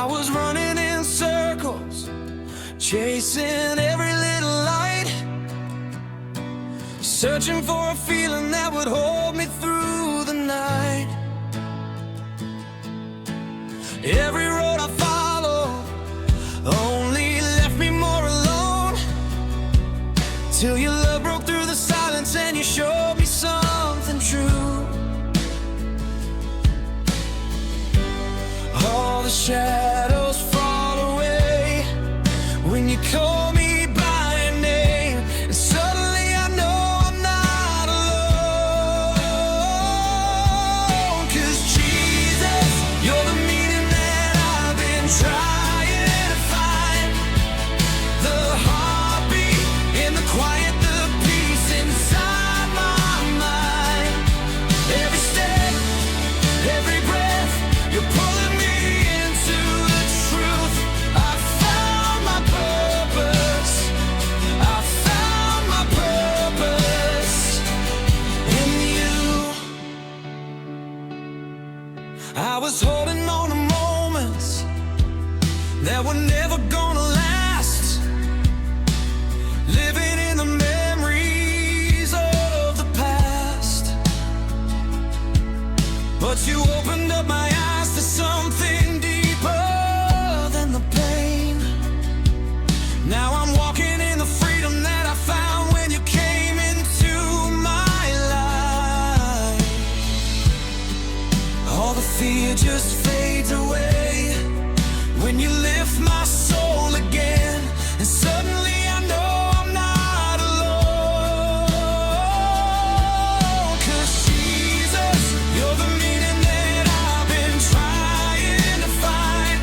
I was running in circles, chasing every little light, searching for a feeling that would hold me through the night. Every road I followed only left me more alone, till your love broke through the silence and you showed me something true. All the shadows fall away when you call me by name, and suddenly I know I'm not alone. 'Cause Jesus, you're the meaning that I've been trying to find, the heartbeat in the quiet, the peace inside my mind. Every step, every breath, you're pulling me into the truth. I found my purpose. I found my purpose in you. I was holding on to moments that were never gonna last, living in the memories of the past. But you opened up my eyes to something deeper than the pain. Now I'm walking in the freedom that I found when you came into my life. All the fear just fades away when you lift my soul again, and suddenly I know I'm not alone. 'Cause Jesus, you're the meaning that I've been trying to find,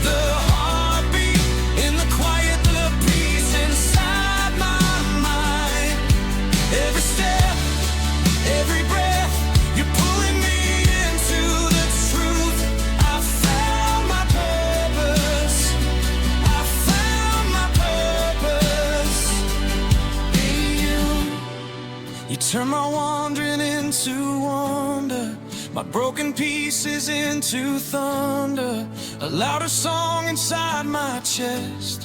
the heartbeat in the quiet, the peace inside my mind. Every step, every breath, you're pulling me into the truth. I found my purpose. I found my purpose in you. You turn my wandering into wonder, my broken pieces into thunder, a louder song inside my chest.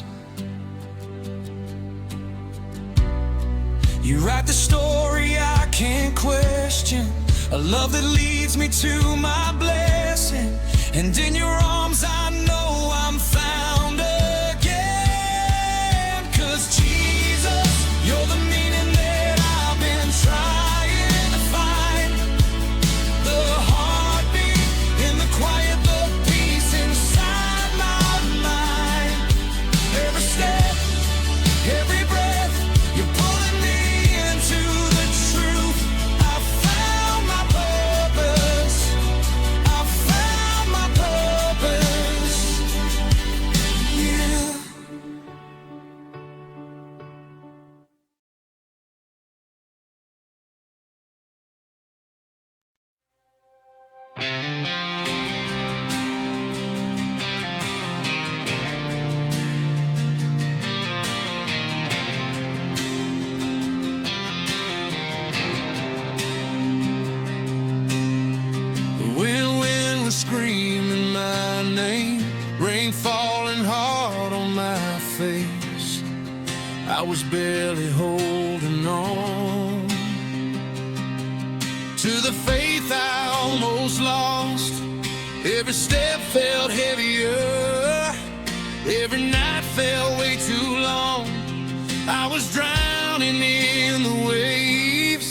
You write the story I can't question, a love that leads me to my blessing, and in your arms I know I'm found again. 'Cause Jesus, you're the meaning that I've been trying to find, the heartbeat in the quiet, the peace inside my mind. Every step, every breath, you're pulling me into the truth. I found my purpose. I found my purpose. Yeah. The wind was screaming my name, rain falling hard on my face. I was barely holding on to the faith I almost lost. Every step felt heavier, every night felt way too long. I was drowning in the waves,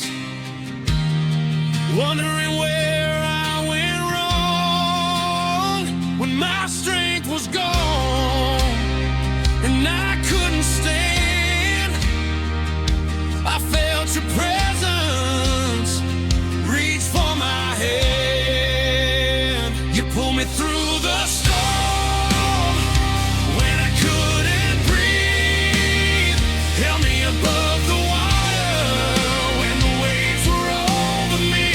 wondering where I went wrong, when my strength was gone and I couldn't stand. I felt your presence reach for my hand. You pulled me through the storm when I couldn't breathe, held me above the water when the waves were over me.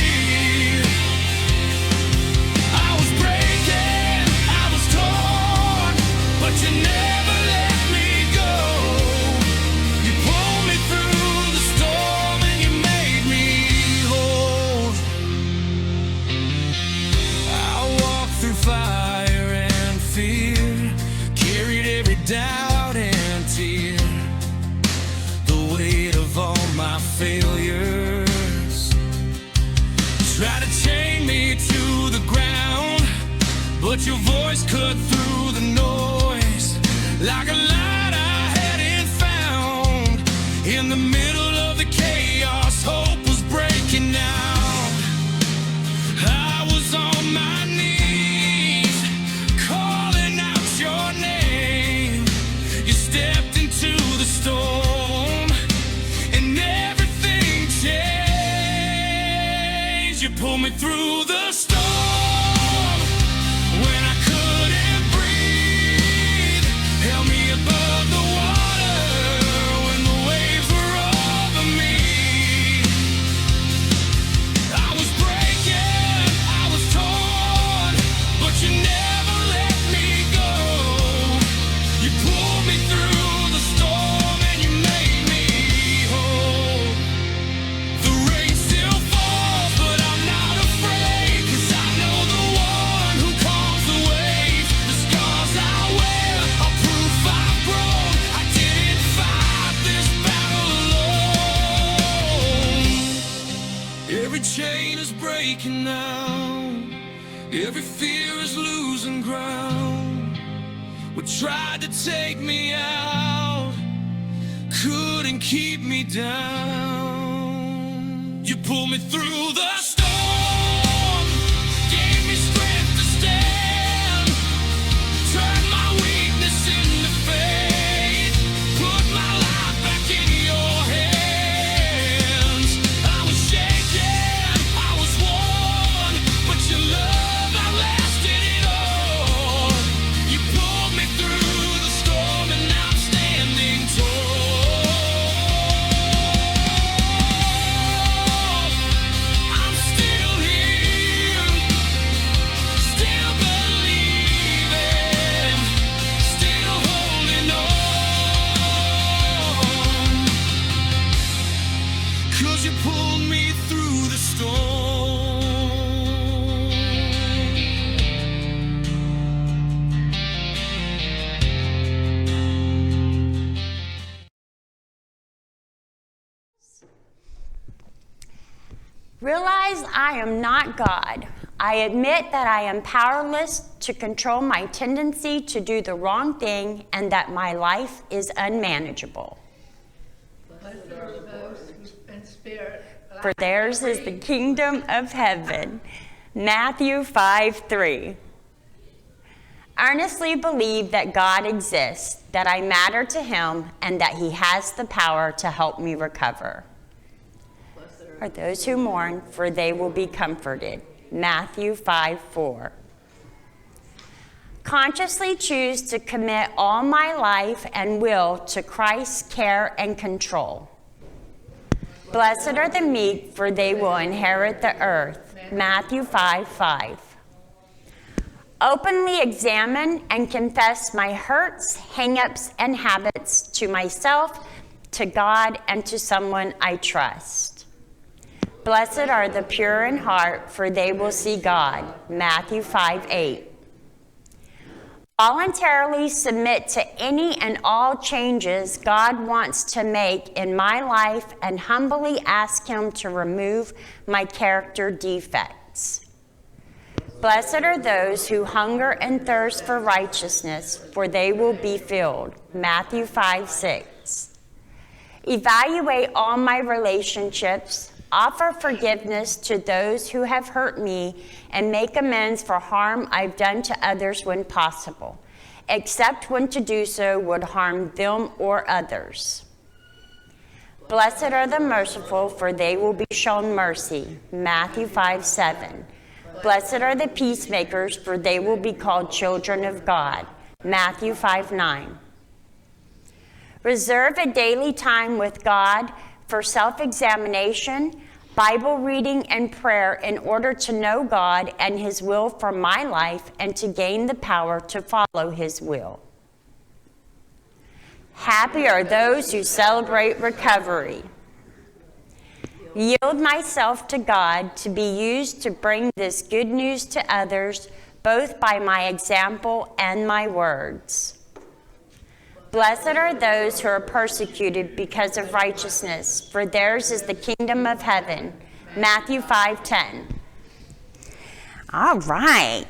I was breaking, I was torn, but you never let me go. You pulled me through the storm and you made me whole. I walked through fire but your voice cut through the noise like a light I hadn't found. In the middle of the chaos, hope was breaking down. I was on my knees, calling out your name. You stepped into the storm, and everything changed. You pulled me through the storm when I couldn't breathe. Held me above the water when the waves were over me. I was breaking, I was torn, but you never let me go. You pulled me through the storm and you made me whole. The rain still falls, but I'm not afraid, 'cause I know the one who calms the waves. The scars I wear are proof I've grown. I didn't fight this battle alone. Every chain is breaking now, every fear is losing ground. What tried to take me out couldn't keep me down. You pulled me through the storm, gave me strength to stand, turned my weakness into faith, put my life back in your hands. I was shaken, I was worn, but your love outlasted it all. You pulled me through the storm and now I'm standing tall. I'm still here, still believing, still holding on, 'cause you pulled me through the storm. Realize I am not God. I admit that I am powerless to control my tendency to do the wrong thing and that my life is unmanageable. Blessed are those who in spirit. For theirs is the kingdom of heaven. Matthew 5:3. Earnestly believe that God exists, that I matter to him, and that he has the power to help me recover. Are those who mourn, for they will be comforted. Matthew 5:4. Consciously choose to commit all my life and will to Christ's care and control. Blessed are the meek, for they will inherit the earth. Matthew 5:5. Openly examine and confess my hurts, hang-ups, and habits to myself, to God, and to someone I trust. Blessed are the pure in heart, for they will see God. Matthew 5:8. Voluntarily submit to any and all changes God wants to make in my life and humbly ask him to remove my character defects. Blessed are those who hunger and thirst for righteousness, for they will be filled. Matthew 5:6. Evaluate all my relationships, offer forgiveness to those who have hurt me, and make amends for harm I've done to others when possible, except when to do so would harm them or others. Blessed are the merciful, for they will be shown mercy. Matthew 5:7. Blessed are the peacemakers, for they will be called children of God. Matthew 5:9. Reserve a daily time with God for self-examination, Bible reading, and prayer in order to know God and his will for my life and to gain the power to follow his will. Happy are those who celebrate recovery. Yield myself to God to be used to bring this good news to others, both by my example and my words. Blessed are those who are persecuted because of righteousness, for theirs is the kingdom of heaven. Matthew 5:10. All right.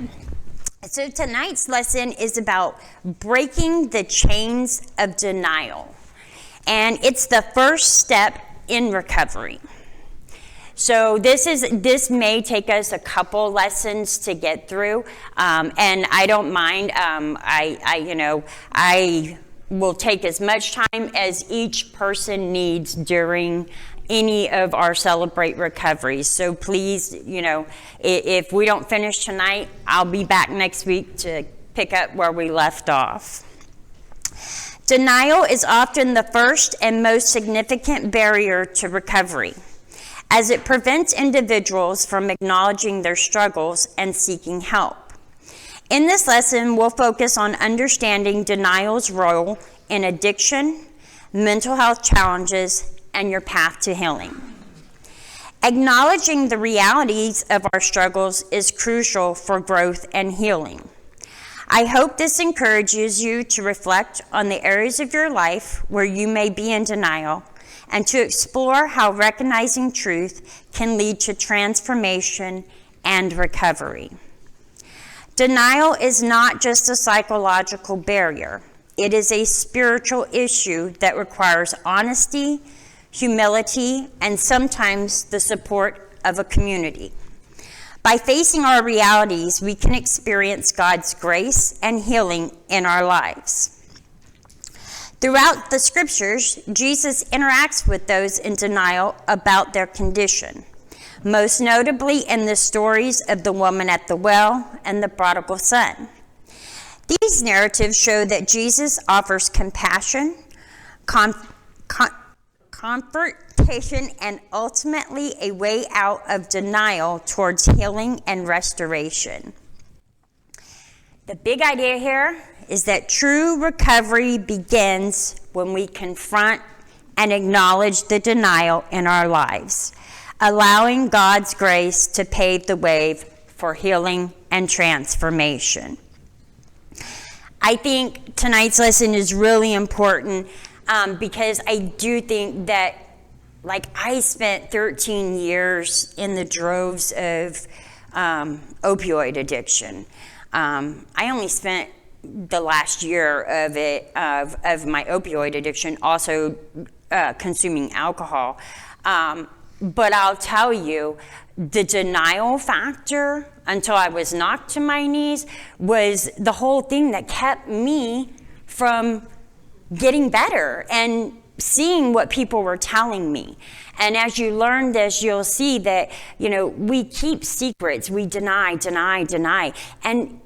So tonight's lesson is about breaking the chains of denial. And it's the first step in recovery. So this may take us a couple lessons to get through, and I don't mind. I will take as much time as each person needs during any of our Celebrate recoveries. So please, if we don't finish tonight, I'll be back next week to pick up where we left off. Denial is often the first and most significant barrier to recovery, as it prevents individuals from acknowledging their struggles and seeking help. In this lesson, we'll focus on understanding denial's role in addiction, mental health challenges, and your path to healing. Acknowledging the realities of our struggles is crucial for growth and healing. I hope this encourages you to reflect on the areas of your life where you may be in denial, and to explore how recognizing truth can lead to transformation and recovery. Denial is not just a psychological barrier. It is a spiritual issue that requires honesty, humility, and sometimes the support of a community. By facing our realities, we can experience God's grace and healing in our lives. Throughout the scriptures, Jesus interacts with those in denial about their condition, most notably in the stories of the woman at the well and the prodigal son. These narratives show that Jesus offers compassion, confrontation, and ultimately a way out of denial towards healing and restoration. The big idea here is that true recovery begins when we confront and acknowledge the denial in our lives, allowing God's grace to pave the way for healing and transformation. I think tonight's lesson is really important because I do think that, I spent 13 years in the droves of opioid addiction. I only spent the last year of it, of my opioid addiction, also consuming alcohol. But I'll tell you, the denial factor, until I was knocked to my knees, was the whole thing that kept me from getting better and seeing what people were telling me. And as you learn this, you'll see that, we keep secrets, we deny. And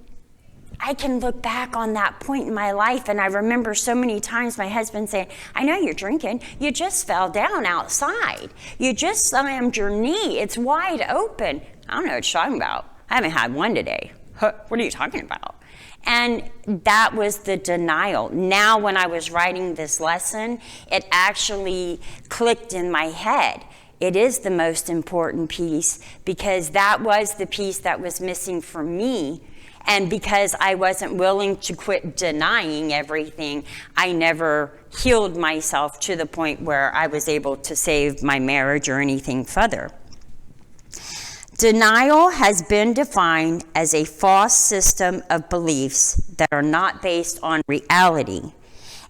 I can look back on that point in my life, and I remember so many times my husband saying, I know you're drinking. You just fell down outside. You just slammed your knee. It's wide open. I don't know what you're talking about. I haven't had one today. What are you talking about? And that was the denial. Now, when I was writing this lesson, it actually clicked in my head. It is the most important piece, because that was the piece that was missing for me. And because I wasn't willing to quit denying everything, I never healed myself to the point where I was able to save my marriage or anything further. Denial has been defined as a false system of beliefs that are not based on reality,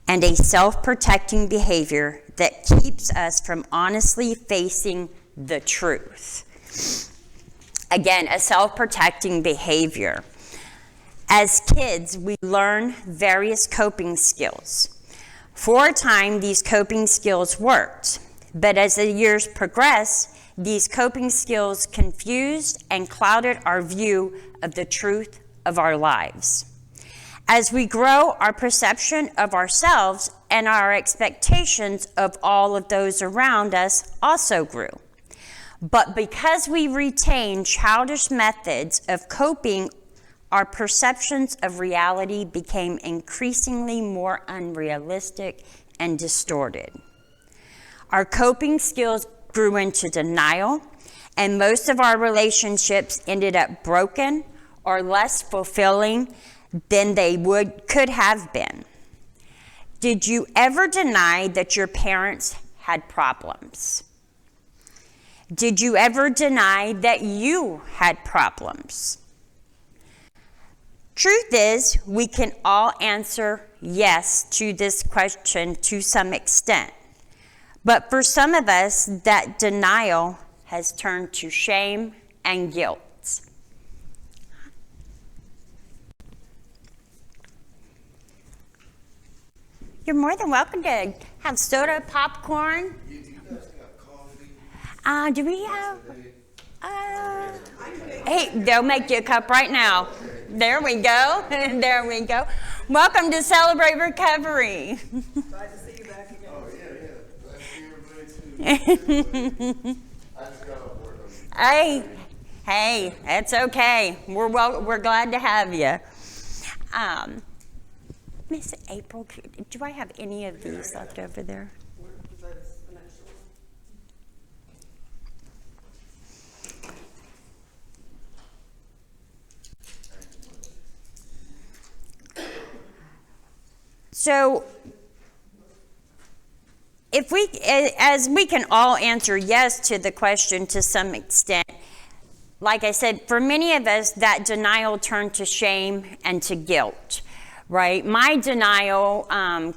and a self-protecting behavior that keeps us from honestly facing the truth. Again, a self-protecting behavior. As kids, we learn various coping skills. For a time, these coping skills worked, but as the years progressed, these coping skills confused and clouded our view of the truth of our lives. As we grow, our perception of ourselves and our expectations of all of those around us also grew. But because we retain childish methods of coping, our perceptions of reality became increasingly more unrealistic and distorted. Our coping skills grew into denial, and most of our relationships ended up broken or less fulfilling than they could have been. Did you ever deny that your parents had problems? Did you ever deny that you had problems? Truth is, we can all answer yes to this question to some extent. But for some of us, that denial has turned to shame and guilt. You're more than welcome to have soda, popcorn. Do you guys got coffee? Do we have? Hey, they'll make you a cup right now. There we go. There we go. Welcome to Celebrate Recovery. Glad to see you back again. Oh, yeah. Glad to see everybody, too. I just got off work. Hey, it's okay. We're glad to have you. Miss April, do I have any of these left over there? So, as we can all answer yes to the question to some extent, like I said, for many of us, that denial turned to shame and to guilt, right? My denial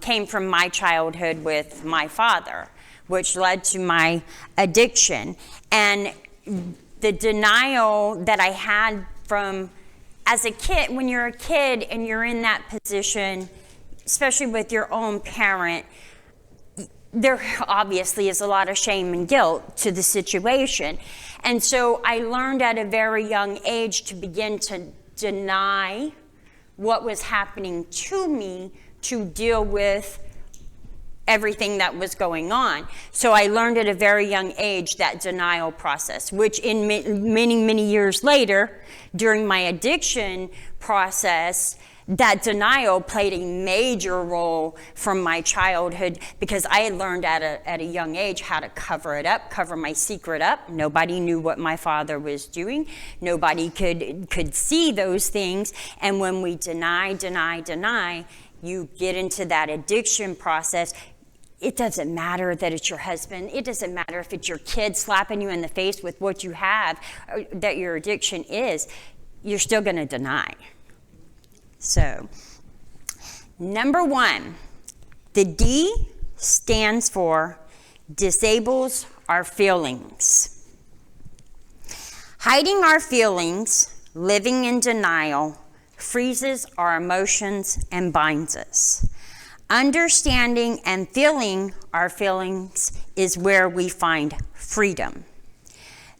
came from my childhood with my father, which led to my addiction. And the denial that I had from, as a kid, when you're a kid and you're in that position, especially with your own parent, there obviously is a lot of shame and guilt to the situation. And so I learned at a very young age to begin to deny what was happening to me to deal with everything that was going on. So I learned at a very young age that denial process, which in many years later, during my addiction process, that denial played a major role from my childhood because I had learned at a young age how to cover it up, cover my secret up. Nobody knew what my father was doing. Nobody could see those things. And when we deny, you get into that addiction process. It doesn't matter that it's your husband. It doesn't matter if it's your kid slapping you in the face with what you have, that your addiction is. You're still going to deny. So, number 1, the D stands for disables our feelings. Hiding our feelings, living in denial, freezes our emotions and binds us. Understanding and feeling our feelings is where we find freedom.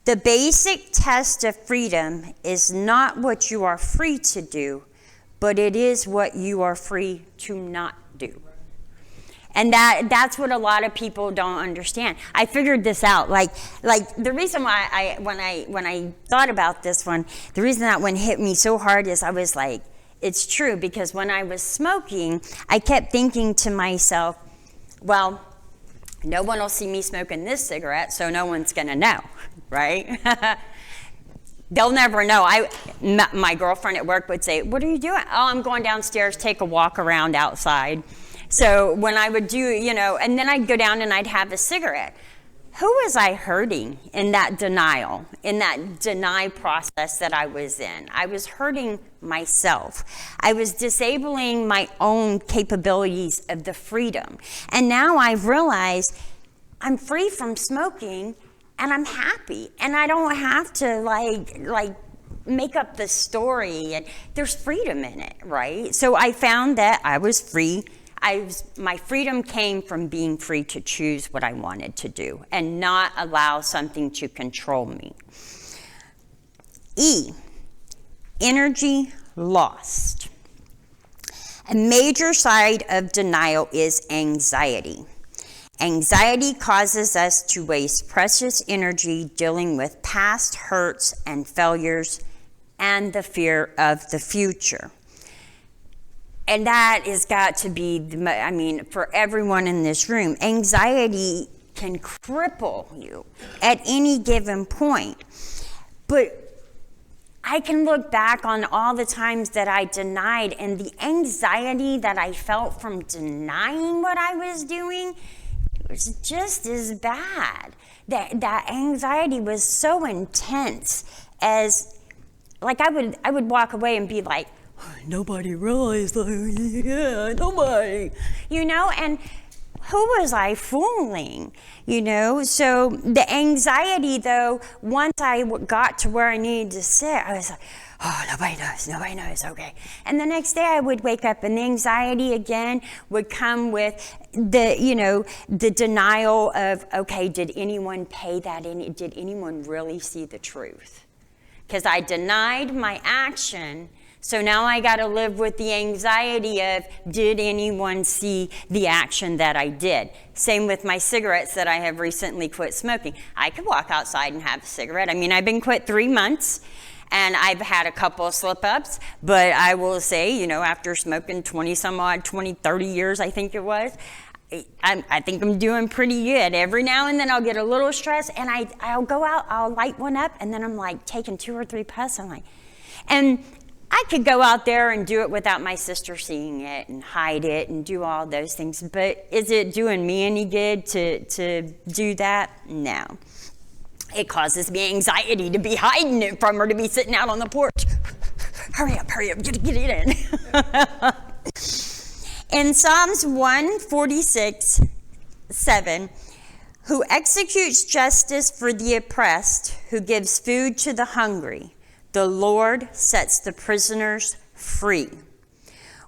The basic test of freedom is not what you are free to do, but it is what you are free to not do. And that's what a lot of people don't understand. I figured this out. Like the reason why when I thought about this one, the reason that one hit me so hard is I was like, it's true, because when I was smoking, I kept thinking to myself, well, no one will see me smoking this cigarette, so no one's gonna know, right? They'll never know. My girlfriend at work would say, what are you doing? Oh, I'm going downstairs, take a walk around outside. So when I would do, and then I'd go down and I'd have a cigarette. Who was I hurting in that denial, in that deny process that I was in? I was hurting myself. I was disabling my own capabilities of the freedom. And now I've realized I'm free from smoking, and I'm happy, and I don't have to like make up the story, and there's freedom in it, right? So I found that I was free. My freedom came from being free to choose what I wanted to do and not allow something to control me. E, energy lost. A major side of denial is anxiety. Anxiety causes us to waste precious energy dealing with past hurts and failures and the fear of the future. And that has got to be, for everyone in this room, anxiety can cripple you at any given point. But I can look back on all the times that I denied, and the anxiety that I felt from denying what I was doing was just as bad. That anxiety was so intense as, like, I would walk away and be like, nobody realized, yeah, nobody. And who was I fooling? So the anxiety, though, once I got to where I needed to sit, I was like, oh, nobody knows, okay. And the next day I would wake up and the anxiety again would come with the denial of, okay, did anyone pay that in? Did anyone really see the truth? Because I denied my action. So now I got to live with the anxiety of, did anyone see the action that I did? Same with my cigarettes that I have recently quit smoking. I could walk outside and have a cigarette. I've been quit 3 months, and I've had a couple of slip-ups, but I will say, after smoking 30 years, I think it was, I think I'm doing pretty good. Every now and then I'll get a little stressed, and I'll go out, I'll light one up, and then I'm like taking 2 or 3 puffs. And I could go out there and do it without my sister seeing it and hide it and do all those things. But is it doing me any good to do that? No. It causes me anxiety to be hiding it from her, to be sitting out on the porch. Hurry up, get it in. In Psalms 146:7, who executes justice for the oppressed, who gives food to the hungry. The Lord sets the prisoners free.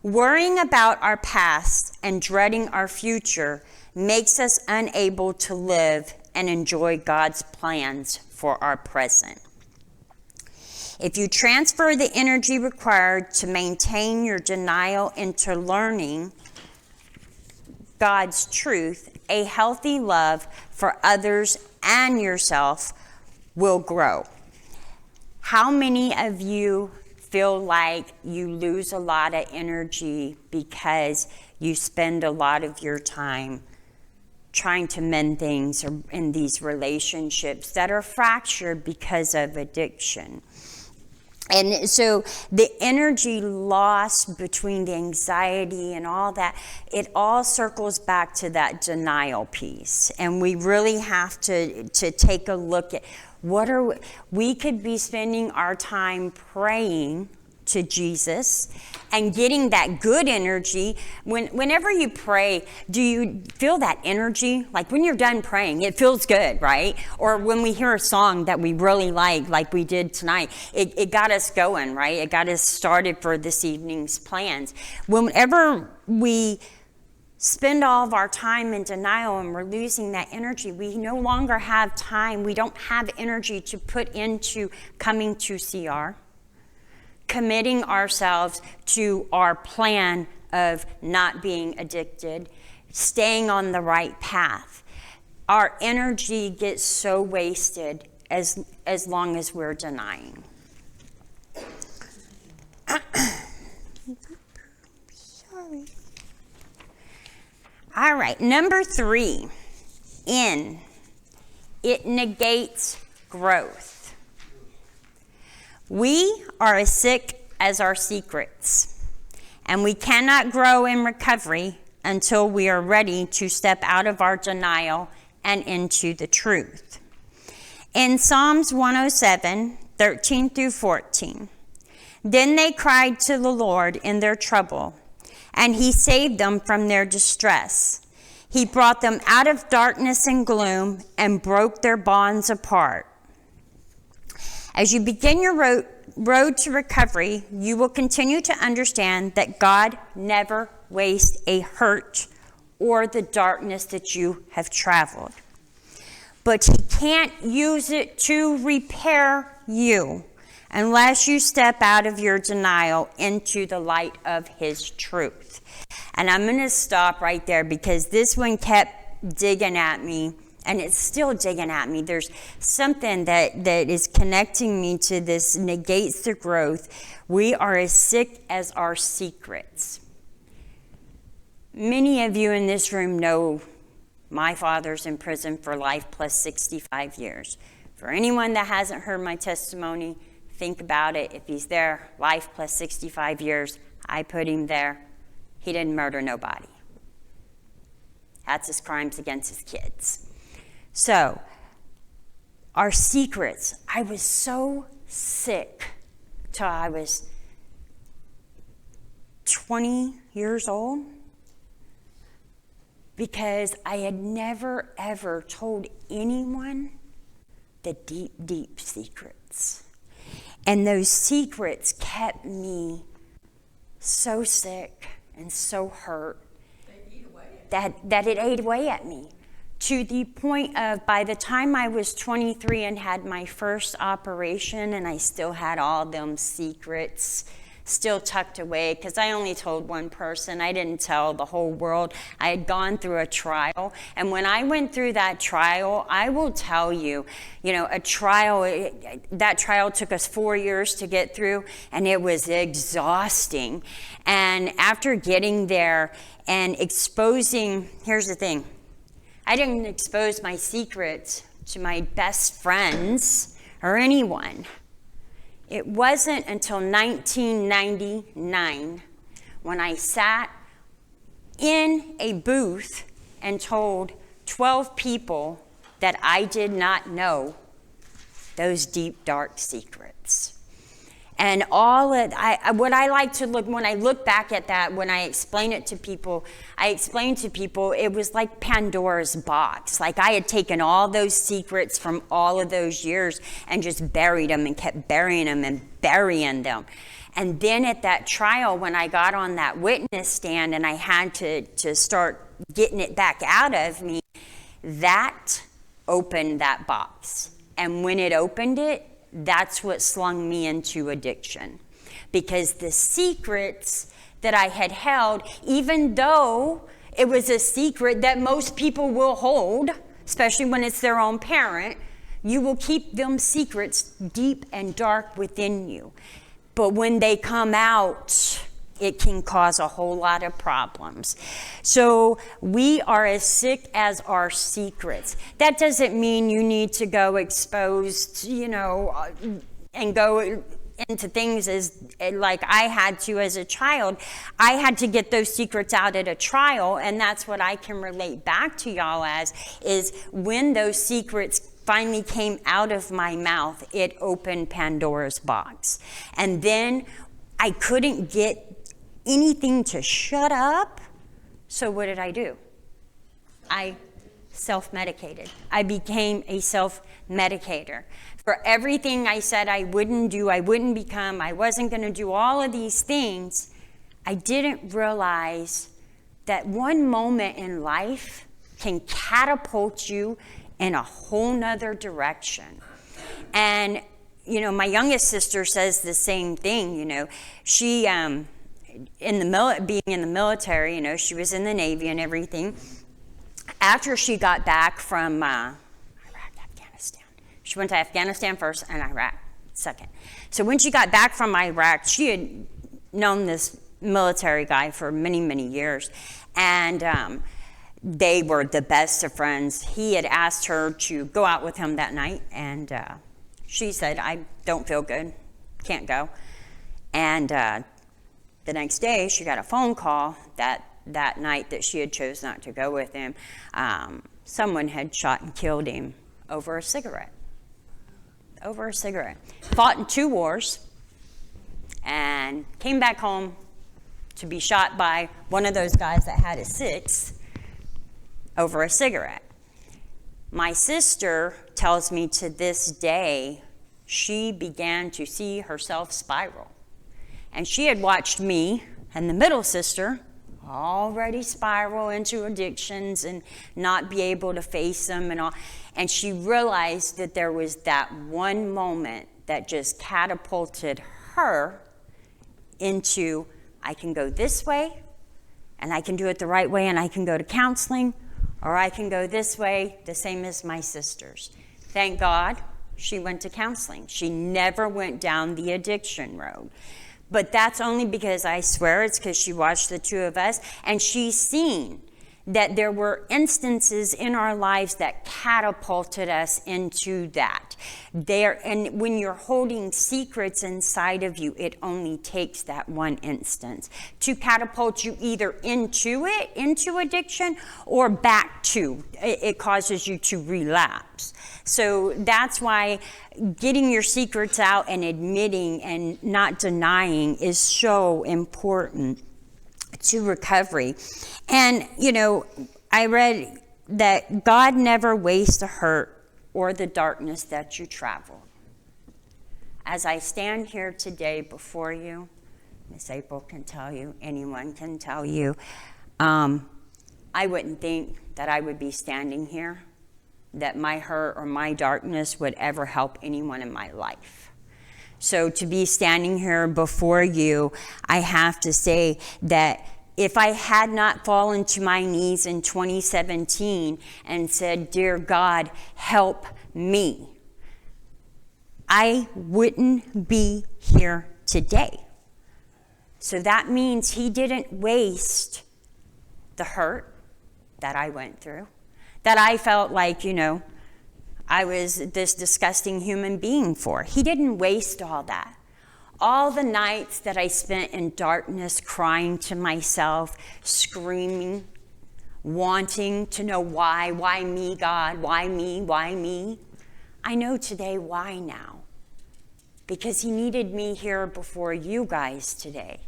Worrying about our past and dreading our future makes us unable to live and enjoy God's plans for our present. If you transfer the energy required to maintain your denial into learning God's truth, a healthy love for others and yourself will grow. How many of you feel like you lose a lot of energy because you spend a lot of your time trying to mend things in these relationships that are fractured because of addiction? And so the energy lost between the anxiety and all that, it all circles back to that denial piece. And we really have to take a look at we could be spending our time praying to Jesus and getting that good energy. Whenever you pray, do you feel that energy? Like when you're done praying, it feels good, right? Or when we hear a song that we really like we did tonight, it got us going, right? It got us started for this evening's plans. Whenever we spend all of our time in denial and we're losing that energy, we no longer have time. We don't have energy to put into coming to CR, committing ourselves to our plan of not being addicted, staying on the right path. Our energy gets so wasted as long as we're denying. Sorry. All right, number 3, it negates growth. We are as sick as our secrets, and we cannot grow in recovery until we are ready to step out of our denial and into the truth. In Psalms 107:13-14, then they cried to the Lord in their trouble, and he saved them from their distress. He brought them out of darkness and gloom and broke their bonds apart. As you begin your road to recovery, you will continue to understand that God never wastes a hurt or the darkness that you have traveled. But he can't use it to repair you unless you step out of your denial into the light of his truth. And I'm going to stop right there because this one kept digging at me, and it's still digging at me. There's something that is connecting me to this negates the growth. We are as sick as our secrets. Many of you in this room know my father's in prison for life plus 65 years. For anyone that hasn't heard my testimony, think about it. If he's there, life plus 65 years, I put him there. He didn't murder nobody. That's his crimes against his kids. So, our secrets. I was so sick till I was 20 years old, because I had never, ever told anyone the deep, deep secrets. And those secrets kept me so sick and so hurt that it ate away at me, to the point of, by the time I was 23 and had my first operation, and I still had all them secrets still tucked away, because I only told one person. I didn't tell the whole world. I had gone through a trial, and when I went through that trial, I will tell you, that trial took us 4 years to get through, and it was exhausting. And after getting there and exposing, here's the thing, I didn't expose my secrets to my best friends or anyone. It wasn't until 1999 when I sat in a booth and told 12 people that I did not know those deep, dark secrets. And when I look back at that, when I explain it to people, it was like Pandora's box. Like I had taken all those secrets from all of those years and just buried them and kept burying them and burying them. And then at that trial, when I got on that witness stand and I had to start getting it back out of me, that opened that box. And when it opened it, that's what slung me into addiction. Because the secrets that I had held, even though it was a secret that most people will hold, especially when it's their own parent, you will keep them secrets deep and dark within you. But when they come out, it can cause a whole lot of problems. So we are as sick as our secrets. That doesn't mean you need to go exposed, and go into things as like I had to as a child. I had to get those secrets out at a trial, and that's what I can relate back to y'all as, is when those secrets finally came out of my mouth, it opened Pandora's box. And then I couldn't get anything to shut up. So what did I do? I self-medicated. I became a self-medicator. For everything I said I wouldn't do, I wouldn't become, I wasn't going to do all of these things, I didn't realize that one moment in life can catapult you in a whole nother direction. And, my youngest sister says the same thing, she, being in the military, she was in the Navy and everything. After she got back from Iraq, Afghanistan, she went to Afghanistan first and Iraq second. So when she got back from Iraq, she had known this military guy for many, many years. And they were the best of friends. He had asked her to go out with him that night, and she said, I don't feel good, can't go. And the next day, she got a phone call that night that she had chose not to go with him. Someone had shot and killed him over a cigarette. Fought in 2 wars and came back home to be shot by one of those guys that had a 6 over a cigarette. My sister tells me to this day, she began to see herself spiral. And she had watched me and the middle sister already spiral into addictions and not be able to face them and all. And she realized that there was that one moment that just catapulted her into, I can go this way, and I can do it the right way, and I can go to counseling, or I can go this way, the same as my sisters. Thank God she went to counseling. She never went down the addiction road. But that's only because, I swear, it's because she watched the 2 of us, and she's seen that there were instances in our lives that catapulted us into that. And when you're holding secrets inside of you, it only takes that one instance to catapult you either into addiction, or back to. It causes you to relapse. So that's why getting your secrets out and admitting and not denying is so important. to recovery. And, I read that God never wastes the hurt or the darkness that you travel. As I stand here today before you, Miss April can tell you, anyone can tell you, I wouldn't think that I would be standing here, that my hurt or my darkness would ever help anyone in my life. So to be standing here before you, I have to say that if I had not fallen to my knees in 2017 and said, "Dear God, help me," I wouldn't be here today. So that means he didn't waste the hurt that I went through, that I felt like, I was this disgusting human being for. He didn't waste all that. All the nights that I spent in darkness, crying to myself, screaming, wanting to know why me, God, why me? I know today why now. Because he needed me here before you guys today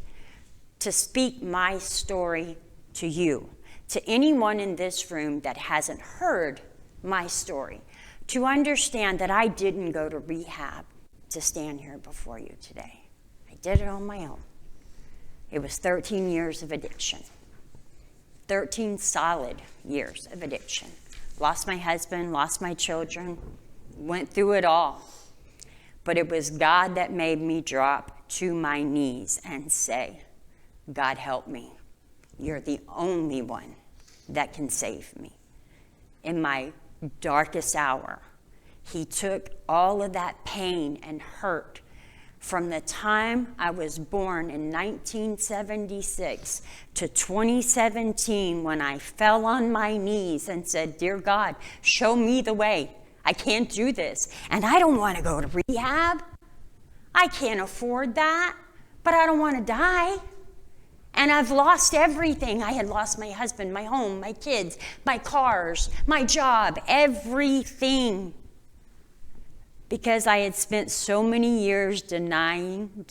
to speak my story to you, to anyone in this room that hasn't heard my story, to understand that I didn't go to rehab to stand here before you today. I did it on my own. It was 13 years of addiction. 13 solid years of addiction. Lost my husband, lost my children, went through it all. But it was God that made me drop to my knees and say, "God, help me. You're the only one that can save me." In my darkest hour, he took all of that pain and hurt from the time I was born in 1976 to 2017 when I fell on my knees and said, "Dear God, show me the way. I can't do this. And I don't want to go to rehab. I can't afford that, but I don't want to die. And I've lost everything. I had lost my husband, my home, my kids, my cars, my job, everything. Because I had spent so many years denying.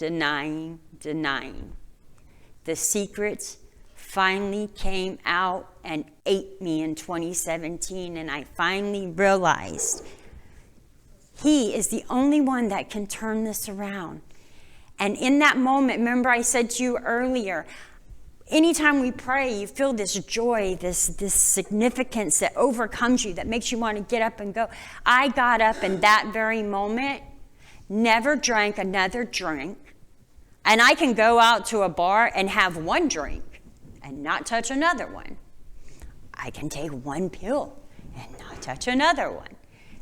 The secrets finally came out and ate me in 2017, and I finally realized he is the only one that can turn this around. And in that moment, remember I said to you earlier, anytime we pray, you feel this joy, this significance that overcomes you, that makes you want to get up and go. I got up in that very moment, never drank another drink, and I can go out to a bar and have one drink and not touch another one. I can take one pill and not touch another one.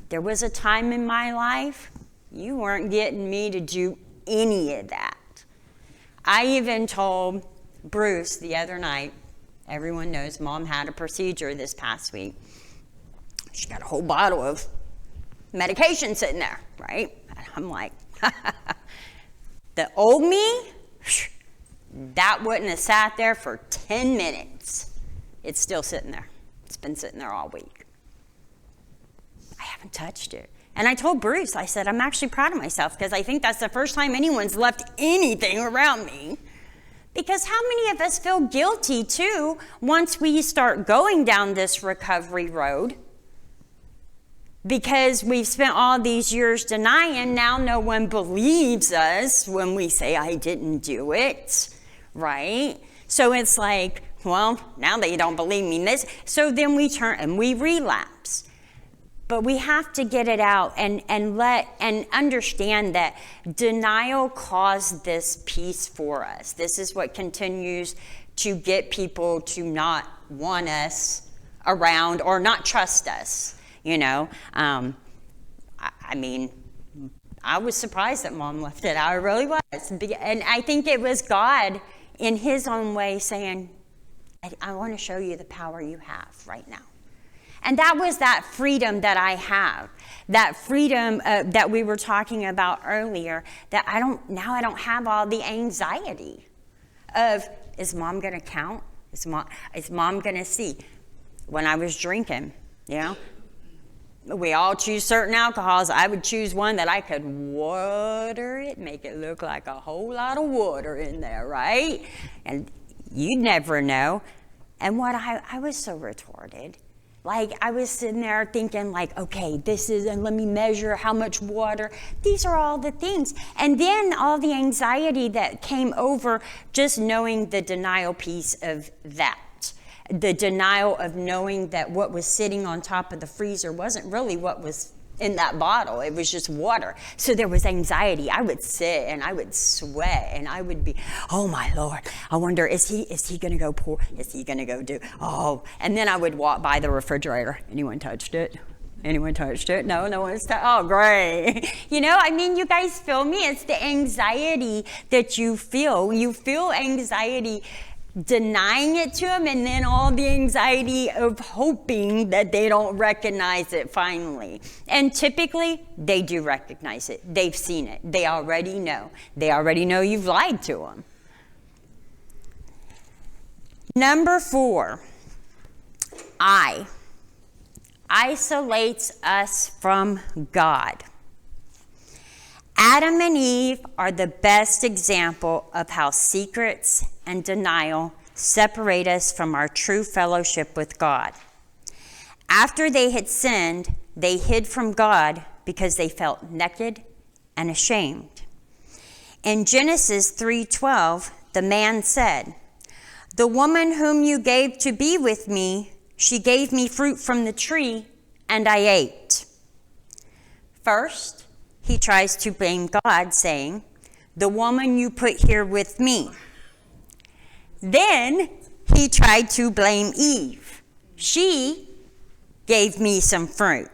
There was a time in my life, you weren't getting me to do any of that. I even told Bruce the other night, everyone knows Mom had a procedure this past week. She got a whole bottle of medication sitting there, right? And I'm like, the old me, that wouldn't have sat there for 10 minutes. It's still sitting there. It's been sitting there all week. I haven't touched it. And I told Bruce, I said, I'm actually proud of myself because I think that's the first time anyone's left anything around me. Because how many of us feel guilty too once we start going down this recovery road? Because we've spent all these years denying, now no one believes us when we say, I didn't do it, right? So it's like, well, now they don't believe me in this. So then we turn and we relapse. But we have to get it out and understand that denial caused this peace for us. This is what continues to get people to not want us around or not trust us, you know. I mean, I was surprised that Mom left it. I really was. And I think it was God in his own way saying, I want to show you the power you have right now. And that was that freedom that I have, that freedom that we were talking about earlier, that I don't have all the anxiety of, is Mom going to count? Is Mom going to see? When I was drinking, you know, we all choose certain alcohols. I would choose one that I could water it, make it look like a whole lot of water in there, right? And you'd never know. And what I was so retarded. Like, I was sitting there thinking, like, okay, this is, and let me measure how much water. These are all the things. And then all the anxiety that came over just knowing the denial piece of that. The denial of knowing that what was sitting on top of the freezer wasn't really what was in that bottle. It was just water. So there was anxiety. I would sit and I would sweat and I would be, oh my Lord, I wonder, is he going to go pour? Is he going to go do? Oh, and then I would walk by the refrigerator. Anyone touched it? Anyone touched it? No one's touched. Oh, great. You know, I mean, you guys feel me? It's the anxiety that you feel. You feel anxiety denying it to them, and then all the anxiety of hoping that they don't recognize it finally. And typically, they do recognize it. They've seen it. They already know. They already know you've lied to them. Number 4, I isolates us from God. Adam and Eve are the best example of how secrets and denial separate us from our true fellowship with God. After they had sinned, they hid from God because they felt naked and ashamed. In Genesis 3:12, the man said, "The woman whom you gave to be with me, she gave me fruit from the tree, and I ate." First, he tries to blame God, saying, "The woman you put here with me." Then he tried to blame Eve. "She gave me some fruit."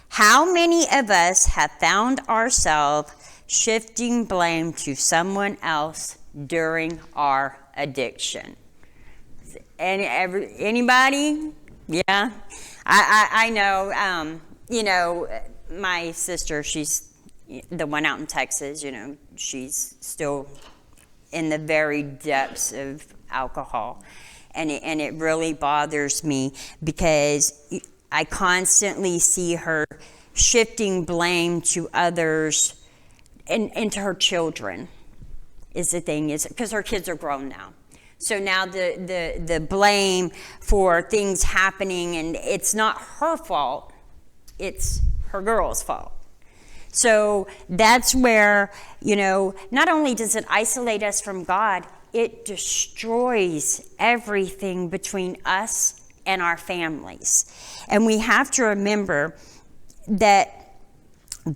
How many of us have found ourselves shifting blame to someone else during our addiction? Anybody? Yeah. I know, you know, my sister, she's the one out in Texas, you know, she's still in the very depths of alcohol. And it really bothers me because I constantly see her shifting blame to others and to her children is the thing, is because her kids are grown now. So now the blame for things happening, and it's not her fault, it's her girl's fault. So that's where, you know, not only does it isolate us from God, it destroys everything between us and our families. And we have to remember that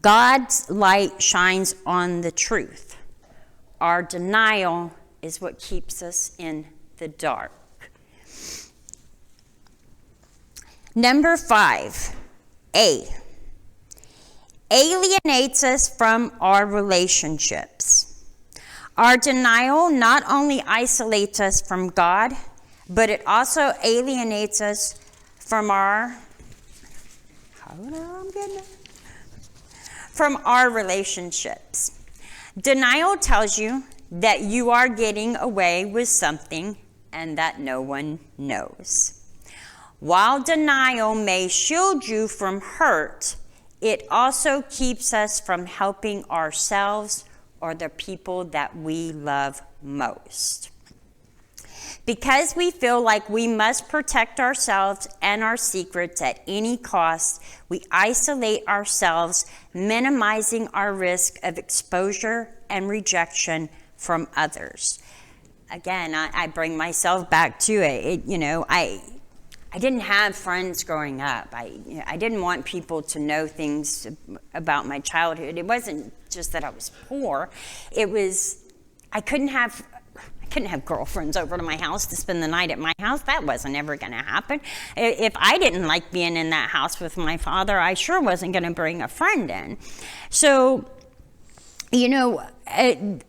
God's light shines on the truth. Our denial is what keeps us in the dark. Number 5, alienates us from our relationships. Our denial not only isolates us from God, but it also alienates us from our relationships. Denial tells you that you are getting away with something and that no one knows. While denial may shield you from hurt, it also keeps us from helping ourselves or the people that we love most. Because we feel like we must protect ourselves and our secrets at any cost, we isolate ourselves, minimizing our risk of exposure and rejection from others. Again, I bring myself back to it. You know, I didn't have friends growing up. I didn't want people to know things about my childhood. It wasn't just that I was poor. It was I couldn't have girlfriends over to my house to spend the night at my house. That wasn't ever going to happen. If I didn't like being in that house with my father, I sure wasn't going to bring a friend in. So, you know, and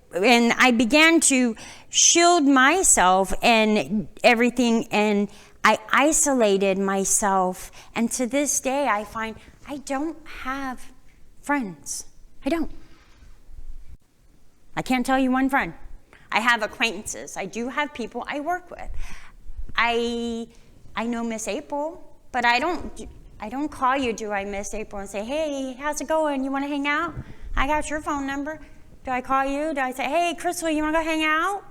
I began to shield myself and everything, and I isolated myself. And to this day, I find I don't have friends. I don't. I can't tell you one friend. I have acquaintances. I do have people I work with. I know Miss April, but I don't call you, do I, Miss April, and say, "Hey, how's it going? You want to hang out? I got your phone number." Do I call you? Do I say, "Hey, Crystal, you want to go hang out?"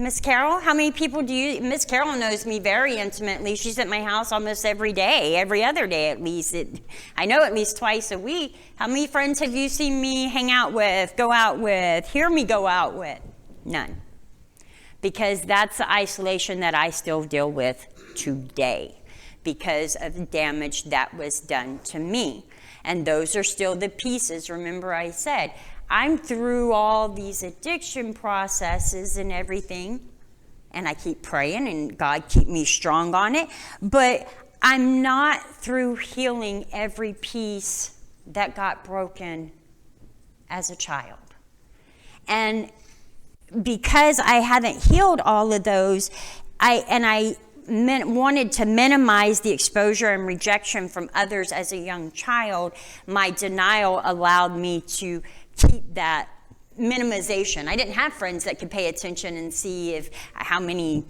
Miss Carol, how many people do you, Miss Carol knows me very intimately. She's at my house almost every day, every other day at least. I know at least twice a week. How many friends have you seen me hang out with, go out with, hear me go out with? None. Because that's the isolation that I still deal with today because of the damage that was done to me. And those are still the pieces. Remember I said, I'm through all these addiction processes and everything, and I keep praying and God keep me strong on it, but I'm not through healing every piece that got broken as a child. And because I haven't healed all of those, I wanted to minimize the exposure and rejection from others as a young child, my denial allowed me to keep that minimization. I didn't have friends that could pay attention and see how many,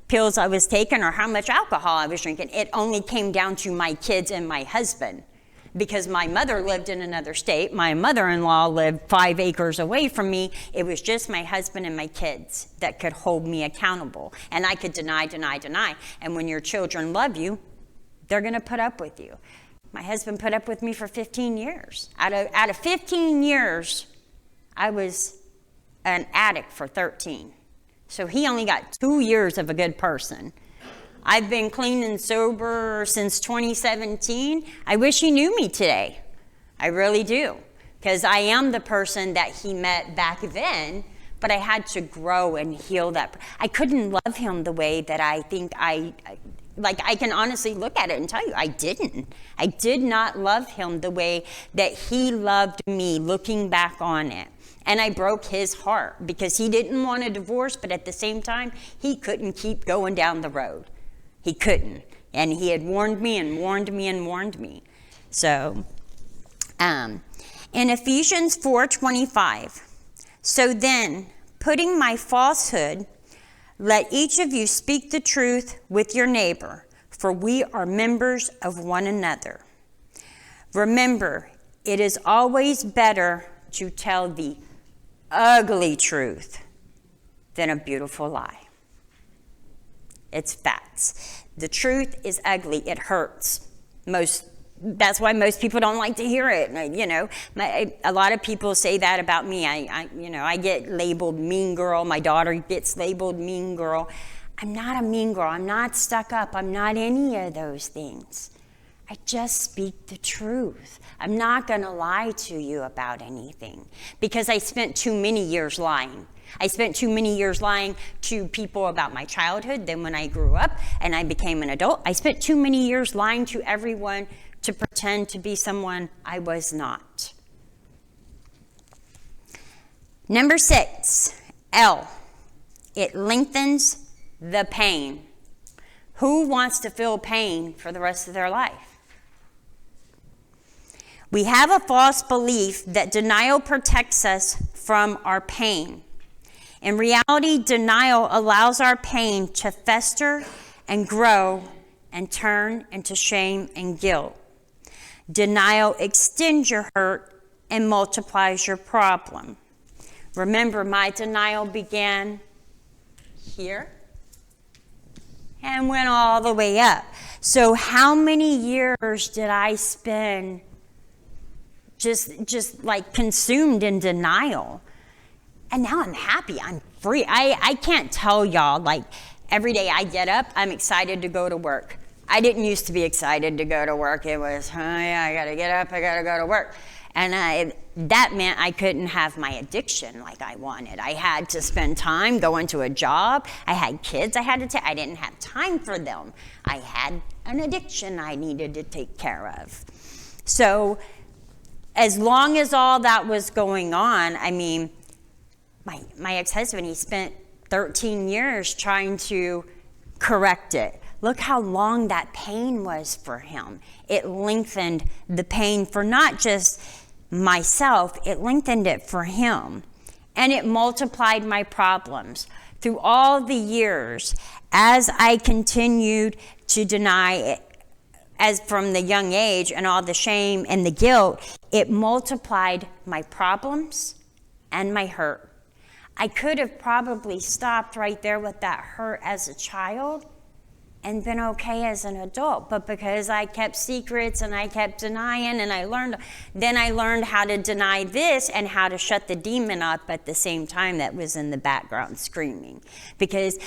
pills I was taking or how much alcohol I was drinking. It only came down to my kids and my husband because my mother lived in another state. My mother-in-law lived 5 acres away from me. It was just my husband and my kids that could hold me accountable. And I could deny. And when your children love you, they're going to put up with you. My husband put up with me for 15 years. Out of 15 years, I was an addict for 13. So he only got 2 years of a good person. I've been clean and sober since 2017. I wish he knew me today. I really do. Because I am the person that he met back then, but I had to grow and heal that. I couldn't love him the way that I think I can honestly look at it and tell you, I didn't. I did not love him the way that he loved me, looking back on it. And I broke his heart because he didn't want a divorce, but at the same time, he couldn't keep going down the road. He couldn't. And he had warned me and warned me and warned me. So, in Ephesians 4:25, so then, putting my falsehood, let each of you speak the truth with your neighbor, for we are members of one another. Remember, it is always better to tell the ugly truth than a beautiful lie. It's facts. The truth is ugly. It hurts. That's why most people don't like to hear it. A lot of people say that about me. I get labeled mean girl. My daughter gets labeled mean girl. I'm not a mean girl. I'm not stuck up. I'm not any of those things. I just speak the truth. I'm not going to lie to you about anything because I spent too many years lying. I spent too many years lying to people about my childhood. Then when I grew up and I became an adult, I spent too many years lying to everyone to pretend to be someone I was not. Number 6, L. It lengthens the pain. Who wants to feel pain for the rest of their life? We have a false belief that denial protects us from our pain. In reality, denial allows our pain to fester and grow and turn into shame and guilt. Denial extends your hurt and multiplies your problem. Remember, my denial began here and went all the way up. So how many years did I spend just like consumed in denial? And now I'm happy. I'm free. I can't tell y'all, like every day I get up, I'm excited to go to work. I didn't used to be excited to go to work. It was, oh yeah, I gotta get up, I gotta go to work. And that meant I couldn't have my addiction like I wanted. I had to spend time going to a job. I had kids I didn't have time for them. I had an addiction I needed to take care of. So as long as all that was going on, I mean, my ex-husband, he spent 13 years trying to correct it. Look how long that pain was for him. It lengthened the pain for not just myself, it lengthened it for him. And it multiplied my problems. Through all the years, as I continued to deny it, as from the young age and all the shame and the guilt, it multiplied my problems and my hurt. I could have probably stopped right there with that hurt as a child and been okay as an adult. But because I kept secrets and I kept denying, and I learned how to deny this and how to shut the demon up at the same time that was in the background screaming. Because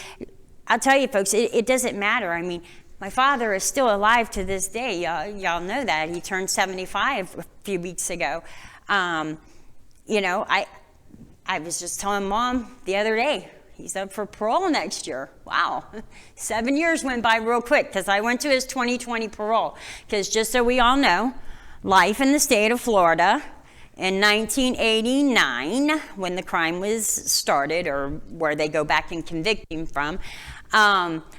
I'll tell you, folks, it doesn't matter. I mean, my father is still alive to this day. Y'all know that. He turned 75 a few weeks ago. You know, I was just telling Mom the other day, he's up for parole next year. Wow. 7 years went by real quick because I went to his 2020 parole. Because just so we all know, life in the state of Florida in 1989, when the crime was started, or where they go back and convict him from,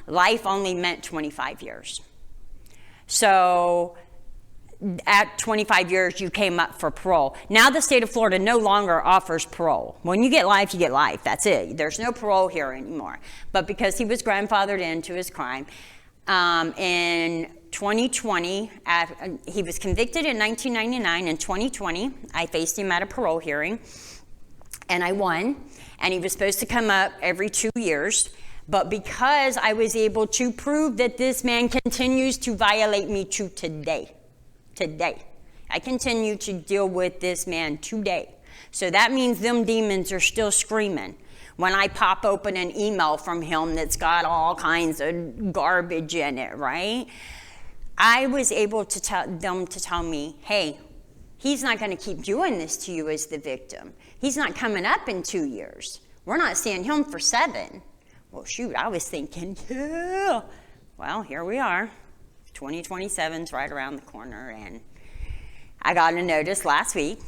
life only meant 25 years. So at 25 years, you came up for parole. Now the state of Florida no longer offers parole. When you get life, you get life. That's it. There's no parole here anymore. But because he was grandfathered into his crime, in 2020, he was convicted in 1999. In 2020, I faced him at a parole hearing, and I won. And he was supposed to come up every 2 years. But because I was able to prove that this man continues to violate me to today, I continue to deal with this man today. So that means them demons are still screaming. When I pop open an email from him that's got all kinds of garbage in it, right? I was able to tell them to tell me, hey, he's not going to keep doing this to you as the victim. He's not coming up in 2 years. We're not seeing him for 7. Well, shoot, I was thinking, yeah. Well, here we are. 2027's right around the corner, and I got a notice last week.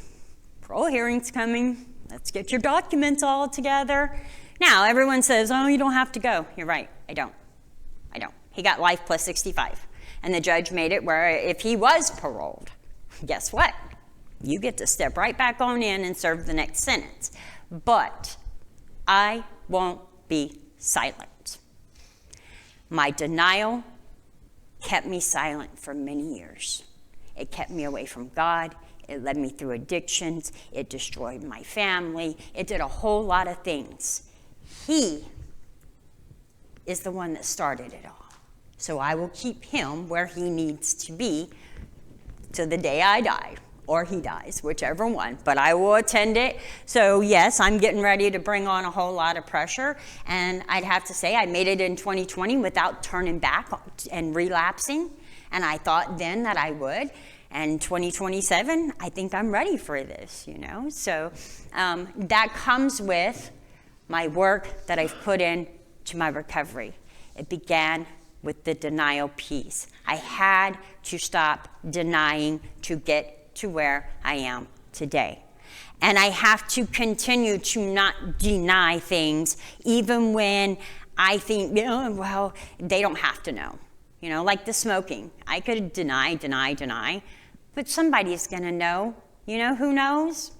Parole hearing's coming. Let's get your documents all together. Now, everyone says, oh, you don't have to go. You're right. I don't. He got life plus 65. And the judge made it where if he was paroled, guess what? You get to step right back on in and serve the next sentence. But I won't be silent. My denial kept me silent for many years. It kept me away from God. It led me through addictions. It destroyed my family. It did a whole lot of things. He is the one that started it all. So I will keep him where he needs to be to the day I die, or he dies, whichever one. But I will attend it. So yes, I'm getting ready to bring on a whole lot of pressure. And I'd have to say I made it in 2020 without turning back and relapsing. And I thought then that I would. And 2027, I think I'm ready for this, you know. So that comes with my work that I've put in to my recovery. It began with the denial piece. I had to stop denying to get to where I am today. And I have to continue to not deny things, even when I think, well, they don't have to know. You know, like the smoking. I could deny, but somebody's gonna know. You know who knows?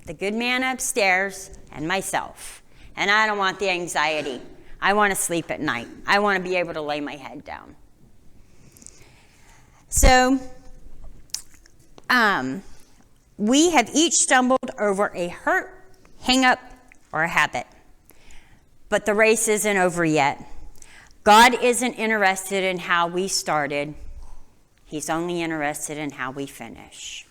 The good man upstairs and myself. And I don't want the anxiety. I want to sleep at night. I want to be able to lay my head down. So, we have each stumbled over a hurt, hang-up, or a habit. But the race isn't over yet. God isn't interested in how we started. He's only interested in how we finish.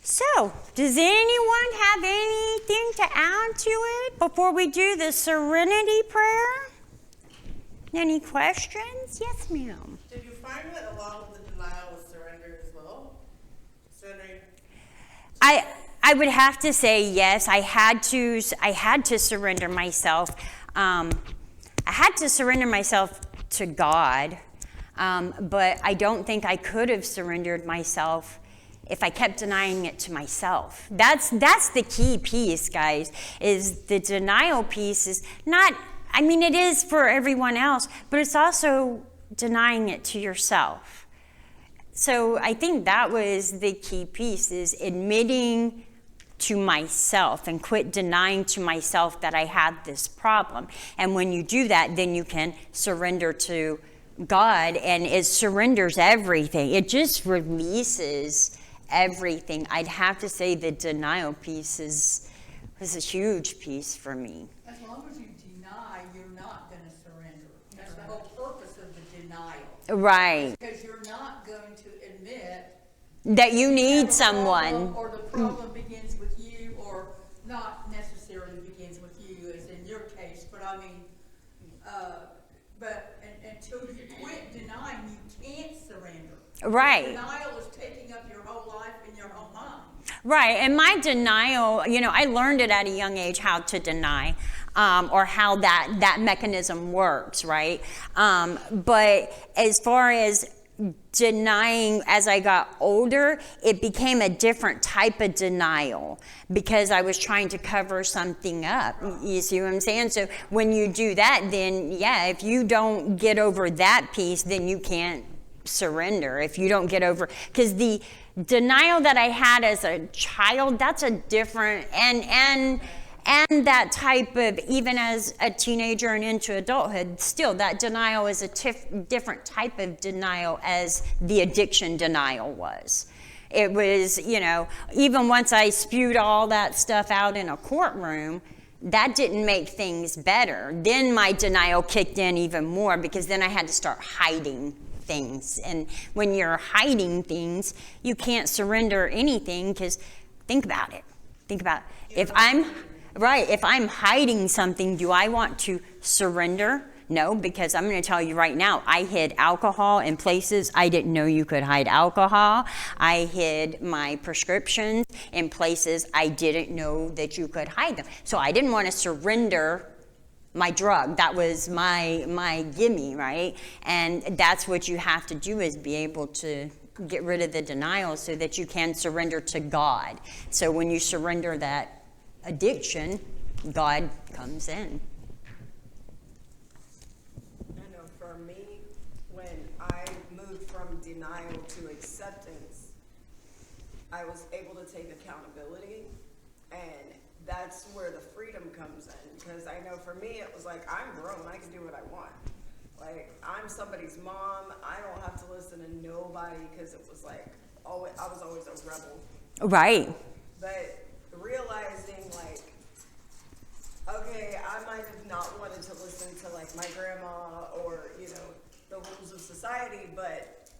So, does anyone have anything to add to it before we do the serenity prayer? Any questions? Yes, ma'am. Did you find that a lot of the denial was surrender as well? Surrendering? I would have to say yes. I had to surrender myself. I had to surrender myself to God, but I don't think I could have surrendered myself if I kept denying it to myself. That's the key piece, guys, is the denial piece is not, I mean, it is for everyone else, but it's also denying it to yourself. So I think that was the key piece, is admitting to myself and quit denying to myself that I had this problem. And when you do that, then you can surrender to God, and it surrenders everything. It just releases everything. I'd have to say the denial piece is was a huge piece for me. As long as you deny, you're not gonna surrender. That's the whole purpose of the denial. Right. Because you're not going to admit That you have need a someone. problem, or the problem begins with you, or not necessarily begins with you, as in your case, but I mean, until you quit denying, you can't surrender. Right. Denial is taking up your whole life and your whole mind. Right, and my denial, I learned it at a young age how to deny, or how that mechanism works, right? But as far as denying as I got older, it became a different type of denial because I was trying to cover something up. You see what I'm saying? So when you do that, then yeah, if you don't get over that piece, then you can't surrender. If you don't get over, because the denial that I had as a child, that's a different, and that type of, even as a teenager and into adulthood, still that denial is a different type of denial as the addiction denial was. It was, even once I spewed all that stuff out in a courtroom, that didn't make things better. Then my denial kicked in even more because then I had to start hiding things. And when you're hiding things, you can't surrender anything because think about it. If I'm hiding something, do I want to surrender? No, because I'm going to tell you right now, I hid alcohol in places I didn't know you could hide alcohol. I hid my prescriptions in places I didn't know that you could hide them. So I didn't want to surrender my drug. That was my gimme, right? And that's what you have to do, is be able to get rid of the denial so that you can surrender to God. So when you surrender that addiction, God comes in. I know for me, when I moved from denial to acceptance, I was able to take accountability, and that's where the freedom comes in. Because I know for me, it was like, I'm grown, I can do what I want. Like, I'm somebody's mom, I don't have to listen to nobody, because it was like, I was always a rebel. Right. But realizing, like, okay, I might have not wanted to listen to, like, my grandma or, the rules of society, but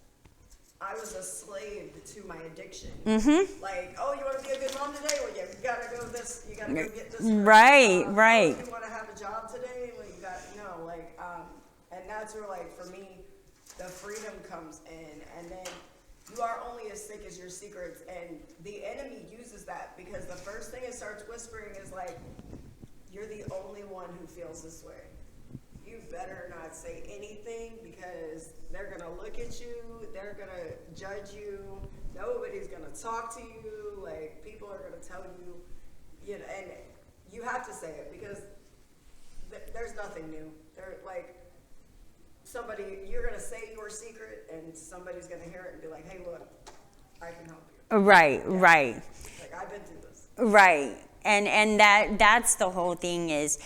I was a slave to my addiction. Mm-hmm. Like, oh, you want to be a good mom today? Well, yeah, you gotta go get this. Right. Oh, you want to have a job today? Well, you got, and that's where, like, for me, the freedom comes in, and then you are only as sick as your secrets, and the enemy uses that, because the first thing it starts whispering is like, you're the only one who feels this way. You better not say anything, because they're gonna look at you, they're gonna judge you, nobody's gonna talk to you, like, people are gonna tell you, and you have to say it, because there's nothing new. They're like, you're gonna say your secret, and somebody's gonna hear it and be like, hey, look, I can help you. Right. Like, I've been through this. Right. And that's the whole thing is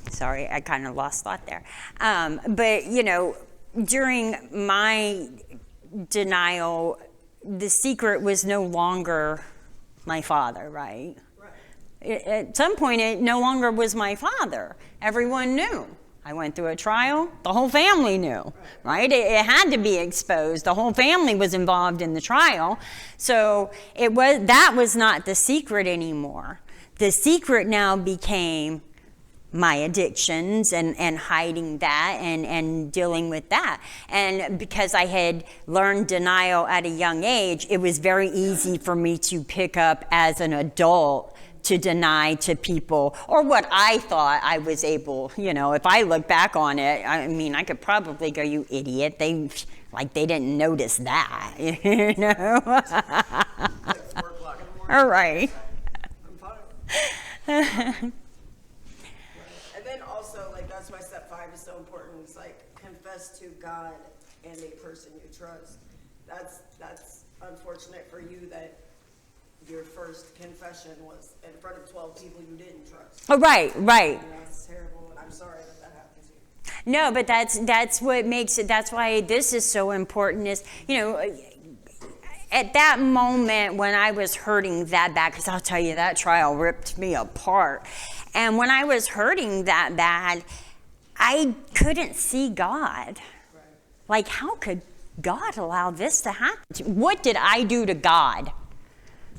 sorry, I kind of lost thought there. But during my denial, the secret was no longer my father, right? At some point, it no longer was my father. Everyone knew. I went through a trial. The whole family knew, right? It had to be exposed. The whole family was involved in the trial. So that was not the secret anymore. The secret now became my addictions and hiding that and dealing with that. And because I had learned denial at a young age, it was very easy for me to pick up as an adult to deny to people, or what I thought I was able, if I look back on it, I mean, I could probably go, you idiot, they didn't notice that, All right. And then also, like, that's why step 5 is so important. It's like, confess to God and a person you trust. That's unfortunate for you that your first confession was in front of 12 people you didn't trust. Oh, right. That's terrible, and I'm sorry that happens to you. No, but that's what makes it, that's why this is so important is, at that moment when I was hurting that bad, because I'll tell you, that trial ripped me apart. And when I was hurting that bad, I couldn't see God. Like, how could God allow this to happen? What did I do to God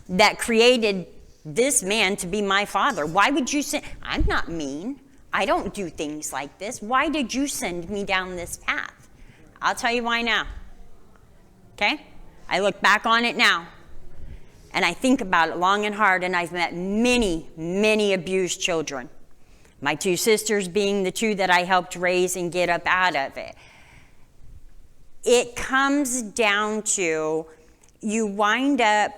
that created this man to be my father? Why would you send? I'm not mean. I don't do things like this. Why did you send me down this path? I'll tell you why now. Okay? I look back on it now, and I think about it long and hard, and I've met many, many abused children. My 2 sisters being the 2 that I helped raise and get up out of it. It comes down to, you wind up,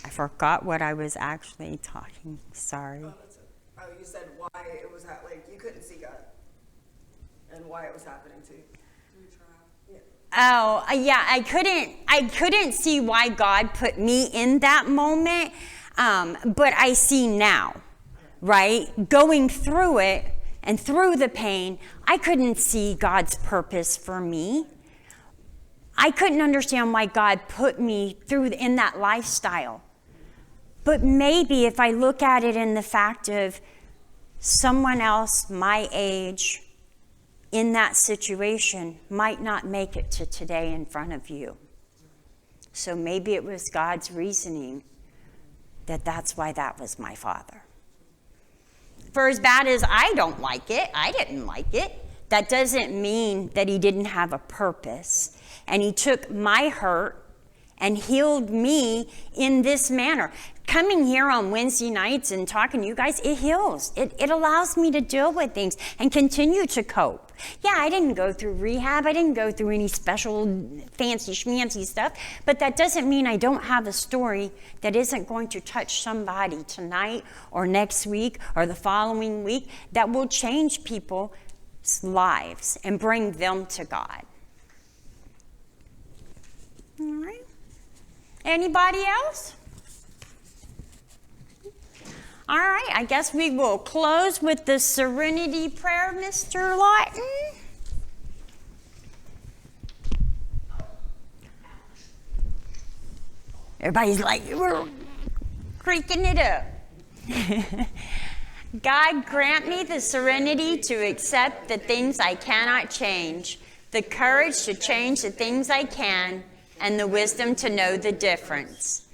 I forgot what I was actually talking, sorry. Oh, you said why it was like you couldn't see God, and why it was happening to you. Oh, yeah, I couldn't see why God put me in that moment, but I see now, right? Going through it and through the pain, I couldn't see God's purpose for me. I couldn't understand why God put me in that lifestyle. But maybe if I look at it in the fact of someone else my age in that situation might not make it to today in front of you. So maybe it was God's reasoning that that's why that was my father. For as bad as I don't like it, I didn't like it, that doesn't mean that he didn't have a purpose. And he took my hurt and healed me in this manner. Coming here on Wednesday nights and talking to you guys, it heals. It allows me to deal with things and continue to cope. Yeah, I didn't go through rehab. I didn't go through any special fancy schmancy stuff. But that doesn't mean I don't have a story that isn't going to touch somebody tonight or next week or the following week that will change people's lives and bring them to God. All right. Anybody else? All right, I guess we will close with the serenity prayer, Mr. Lawton. Everybody's like, we're creaking it up. God, grant me the serenity to accept the things I cannot change, the courage to change the things I can, and the wisdom to know the difference.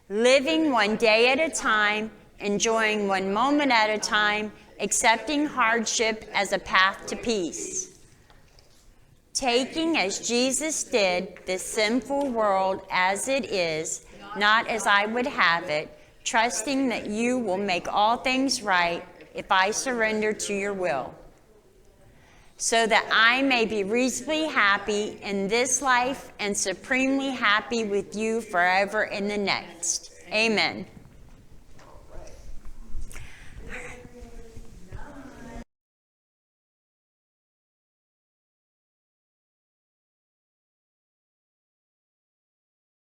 Living one day at a time, enjoying one moment at a time, accepting hardship as a path to peace. Taking, as Jesus did, this sinful world as it is, not as I would have it, trusting that you will make all things right if I surrender to your will, so that I may be reasonably happy in this life and supremely happy with you forever in the next. Amen.